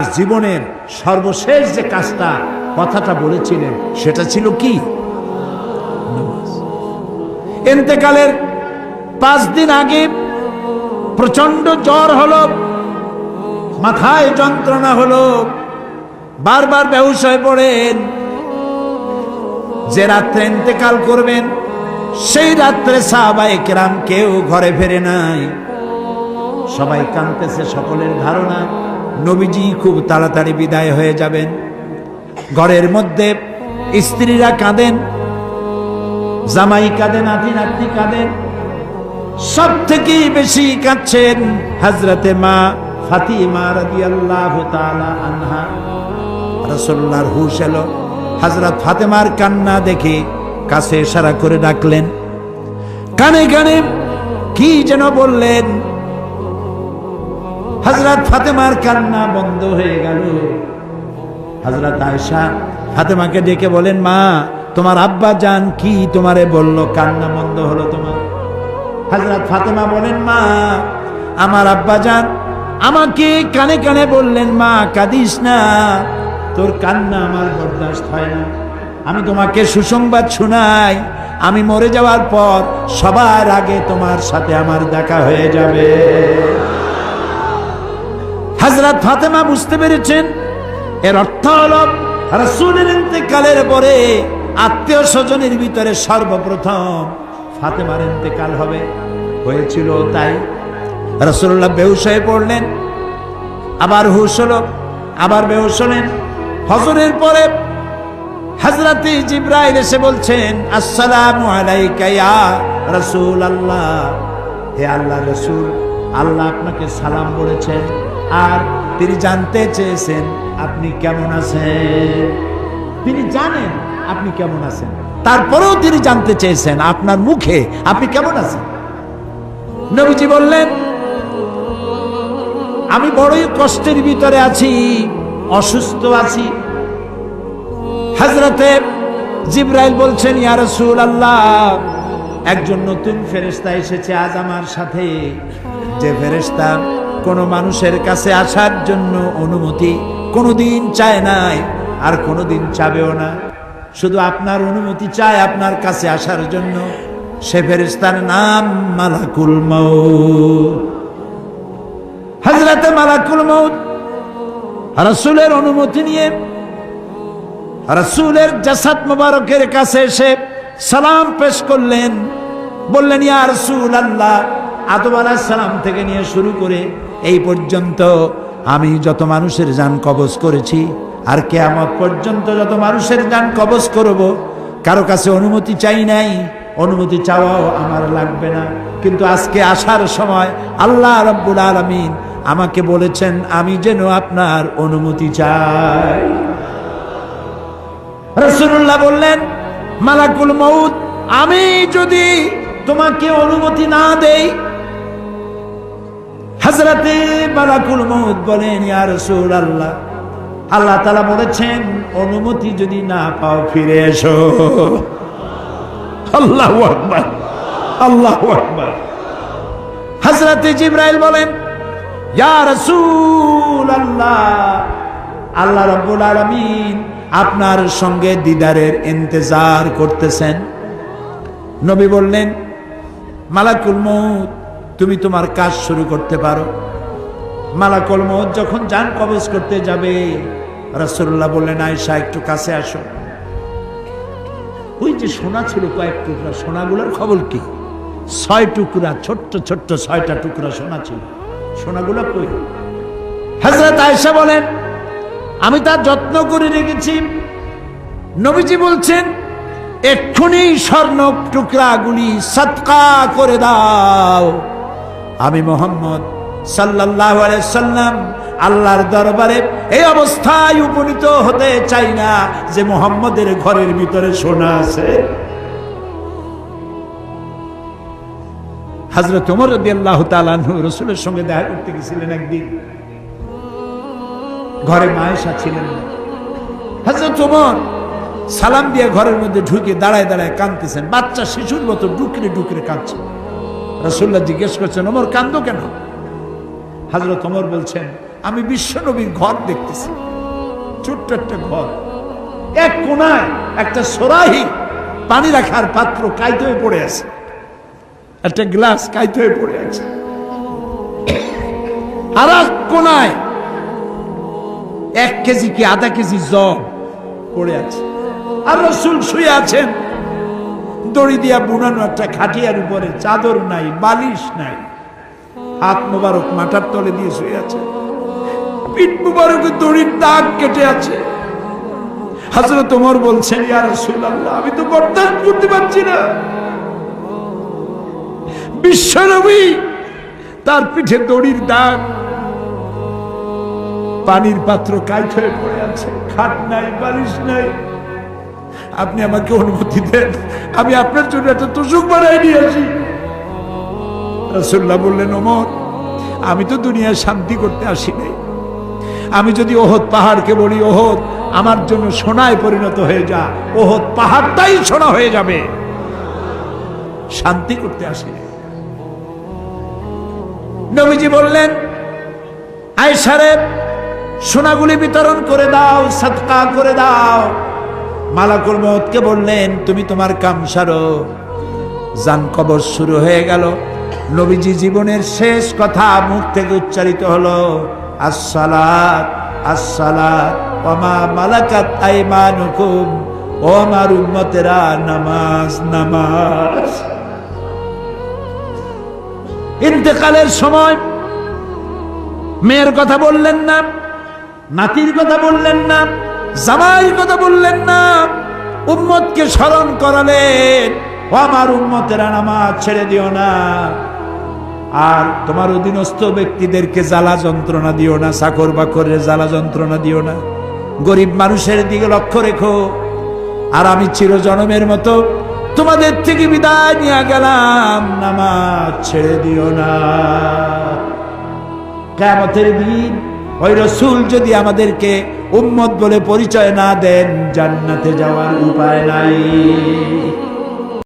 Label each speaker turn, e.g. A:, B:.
A: জীবনের সর্বশেষ যে কাজটা কথাটা বলেছিলেন সেটা ছিল কি? ইন্তেকালের 5 দিন আগে প্রচন্ড জ্বর হলো, মাথায় যন্ত্রণা হলো, বারবার বেহুশ হয়ে পড়েন। যে রাত্রে ইন্তেকাল করবেন সেই রাত্রে সাহাবায়ে কেরাম কেউ ঘরে ফেরে নাই, সবাই কাঁদতেছে। সকলের ধারণা নবীজি খুব তাড়াতাড়ি বিদায় হয়ে যাবেন। ঘরের মধ্যে স্ত্রীরা কাঁদেন, জামাই কাঁদেন, নাতি নাতনি কাঁদেন। সব থেকে বেশি কাঁদছেন হযরতে মা ফাতিমা রাদিয়াল্লাহু তাআলা আনহা। রাসূলুল্লাহর হুশ এলো, হযরত ফাতেমার কান্না দেখে কাছে ইশারা করে ডাকলেন, কানে কানে কি যেন বললেন। হযরত ফাতেমার কান্না বন্ধ হয়ে গেল। হযরত আয়েশা ফাতেমাকে ডেকে বলেন, মা তোমার আব্বা জান কি তোমারে বলল, কান্না বন্ধ হলো তোমার? হযরত ফাতেমা বলেন, মা আমার আব্বা জান আমাকে কানে কানে বললেন, মা কাঁদিস না, তোর কান্না আমার বরদাস্ত হয় না। আমি তোমাকে সুসংবাদ শোনাই, আমি মরে যাওয়ার পর সবার আগে তোমার সাথে আমার দেখা হয়ে যাবে। হযরত ফাতেমা বুঝতে পেরেছেন এর অর্থ হলো রাসূলের ইন্তেকালের পরে আত্মীয় স্বজনের ভিতরে সর্বপ্রথম ফাতেমার ইন্তেকাল হবে। হয়েছিল তাই। রাসূলুল্লাহ বেহুশ হয়ে পড়লেন, আবার হুশ হলো, আবার বেহুশ হলেন। হজরের পরে হযরতে জিবরাইল এসে বলছেন, আসসালামু আলাইকা ইয়া রাসূলুল্লাহ, হে আল্লাহর রাসূল, আল্লাহ আপনাকে সালাম বলেছেন আর তিনি জানতে চেয়েছেন আপনি কেমন আছেন। তিনি জানেন আপনি কেমন আছেন, তারপরেও তিনি জানতে চেয়েছেন আপনার মুখে আপনি কেমন আছেন। নবীজি বললেন, আমি বড়ই কষ্টের ভিতরে আছি, অসুস্থ আছি। হযরতে জিবরাইল বলছেন, ইয়া রাসূলুল্লাহ, একজন নতুন ফেরেশতা এসেছে আজ আমার সাথে, যে ফেরেশতা কোন মানুষের কাছে আসার জন্য অনুমতি কোনোদিন চায় নাই আর কোনোদিন চাবেও না, শুধু আপনার অনুমতি চায় আপনার কাছে আসার জন্য। সে ফেরেশতার নাম মালাকুল মউত। হযরতে মালাকুল মউত রাসূলের অনুমতি নিয়ে রাসূলের জাসাদ মোবারকের কাছে এসে সালাম পেশ করলেন। বললেন, ইয়া রাসূলুল্লাহ, আদম আলাইহিস সালাম থেকে নিয়ে শুরু করে এই পর্যন্ত আমি যত মানুষের জান কবজ করেছি আর কিয়ামত পর্যন্ত যত মানুষের জান কবজ করব, কারো কাছে অনুমতি চাই নাই, অনুমতি চাওয়াও আমার লাগবে না। কিন্তু আজকে আসার সময় আল্লাহ রাব্বুল আলামিন আমাকে বলেছেন আমি যেন আপনার অনুমতি চাই। রাসূলুল্লাহ বললেন, মালাকুল মউত, আমি যদি তোমাকে অনুমতি না দেই? হযরতে মালাকুল মউত বলেন, ইয়া রাসূলুল্লাহ, আল্লাহ তাআলা বলেছেন অনুমতি যদি না পাও ফিরে এসো। আল্লাহু আকবার, আল্লাহু আকবার। হযরতে জিবরাইল বলেন, ইয়া রাসূলুল্লাহ, আল্লাহ রাব্বুল আলামিন আপনার সঙ্গে দিদারের ইন্তজার করতেছেন। নবী বললেন, মালাকুল মউত, তুমি তোমার কাজ শুরু করতে পারো। মালাকুল মউত যখন জান কবজ করতে যাবে, রাসূলুল্লাহ বললেন, আয়েশা একটু কাছে আসো। ওই যে সোনা ছিল কয়েক টুকরা, সোনাগুলোর খবর কি? 6 টুকরা, ছোট্ট ছোট্ট 6টা টুকরা সোনা ছিল, সোনাগুলো কই? হযরত আয়েশা বলেন, আমি তার যত্ন করে রেখেছি। নবীজি বলছেন, এক্ষুনি স্বর্ণ টুকরাগুলি সদকা করে দাও। আমি মুহাম্মদ সাল্লাল্লাহু আলাইহি সাল্লাম আল্লাহর দরবারে এই অবস্থায় উপনীত হতে চাই না যে মুহাম্মদের ঘরের ভিতরে সোনা আছে। হযরত ওমর রাদিয়াল্লাহু তাআলা আনহু রাসূলের সঙ্গে দেখা করতে গেছিলেন একদিন। ঘরে মা আয়েশা ছিলেন না। হযরত ওমর সালাম দিয়ে ঘরের মধ্যে ঢুকে দাঁড়ায় দাঁড়ায় কাঁদতেছেন, বাচ্চা শিশুর মতো ডুকরে ডুকরে কাঁদছে। রাসূলুল্লাহ জিজ্ঞেস করছেন, ওমর কাঁদো কেন? হযরত ওমর বলছেন, আমি বিশ্বনবীর ঘর দেখতেছি, ছোট্ট একটা ঘর, এক কোনায় একটা সরাহি পানি রাখার পাত্র কাইতে হয়ে পড়ে আছে, একটা গ্লাস কাইতে হয়ে পড়ে আছে, আর এক কোনায় 1 কেজি কি আধা কেজি জব পড়ে আছে, আর রাসূল শুয়ে আছেন দড়ি দিয়া বুনানো একটা খাটিয়ার উপরে, চাদর নাই, বালিশ নাই, হাত মোবারক মাথার তলে দিয়ে শুয়ে আছে, পিঠ মোবারকে দড়ির দাগ কেটে আছে। হযরত ওমর বলছেন, ইয়া রাসূলুল্লাহ, আমি তো বরদাস্ত করতে পারছি না। বিশ্বনবী, তার পিঠে দড়ির দাগ, পানির পাত্র কাইট হয়ে পড়ে আছে, খাট নাই, বালিশ নাই, আপনি আমাকে অনুমতি দেন, আমি আপনার জন্য একটা তোষক বানাই নিয়ে আসি। রাসূলুল্লাহ বললেন, ওমর, আমি তো দুনিয়ায় শান্তি করতে আসি নাই। আমি যদি ওহদ পাহাড়কে বলি, ওহদ আমার জন্য সোনায় পরিণত হয়ে যা, ওহদ পাহাড়টাই সোনা হয়ে যাবে। শান্তি করতে আসি নাই। নবীজি বললেন, আয়েশা রে, সোনাগুলি বিতরণ করে দাও, সাদকা করে দাও। মালাকুল মউতকে বললেন, তুমি তোমার কাম সারো। জান কবর শুরু হয়ে গেল। নবীজি জীবনের শেষ কথা মুখ থেকে উচ্চারিত হলো, আসসালাত আসসালাত ওয়া মা মালাকাত আইমানুকুম, ও আমার উম্মতেরা, নামাজ নামাজ। ইন্তেকালের সময় মেয়ের কথা বললেন না, নাতির কথা বললেন না, জামাইয়ের কথা বললেন না, উম্মতকে স্মরণ করালেন, ও আমার উম্মতেরা, নামাজ ছেড়ে দিও না, আর তোমার অধীনস্থ ব্যক্তিদেরকে জ্বালা যন্ত্রণা দিও না, চাকর বাকরের জ্বালা যন্ত্রণা দিও না, গরিব মানুষের দিকে লক্ষ্য রেখো। আর আমি চিরজনমের মতো তোমাদের থেকে বিদায় নিয়ে গেলাম, নামাজ ছেড়ে দিও না। কিয়ামতের দিন ওই রাসূল যদি আমাদেরকে উম্মত বলে পরিচয় না দেন, জান্নাতে যাওয়ার উপায় নাই।